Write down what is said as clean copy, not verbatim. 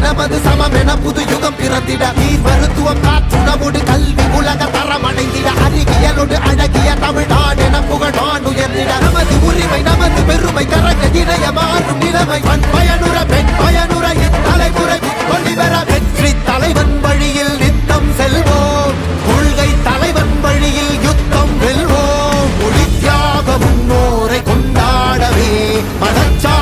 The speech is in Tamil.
நமது சமம் என புது யுகம் பிறந்திட நீர் மருத்துவம் காற்றுணவோடு கல்வி உலக தரம் அடைந்திட அறிவியலோடு அழகிய தமிழ்நாடு என புகழான் உயர்ந்திட நமது உரிமை நமது பெருமை கரங்க இணைய மாறும் நிலைமை பயனுற பெண் பயனுற தலைமுறை கொள்ளிவர வெற்றி தலைவன் வழியில் நித்தம் செல்வோம் கொள்கை தலைவன் வழியில் யுத்தம் வெல்வோம் மொழி தியாக முன்னோரை கொண்டாடவே மதச்சா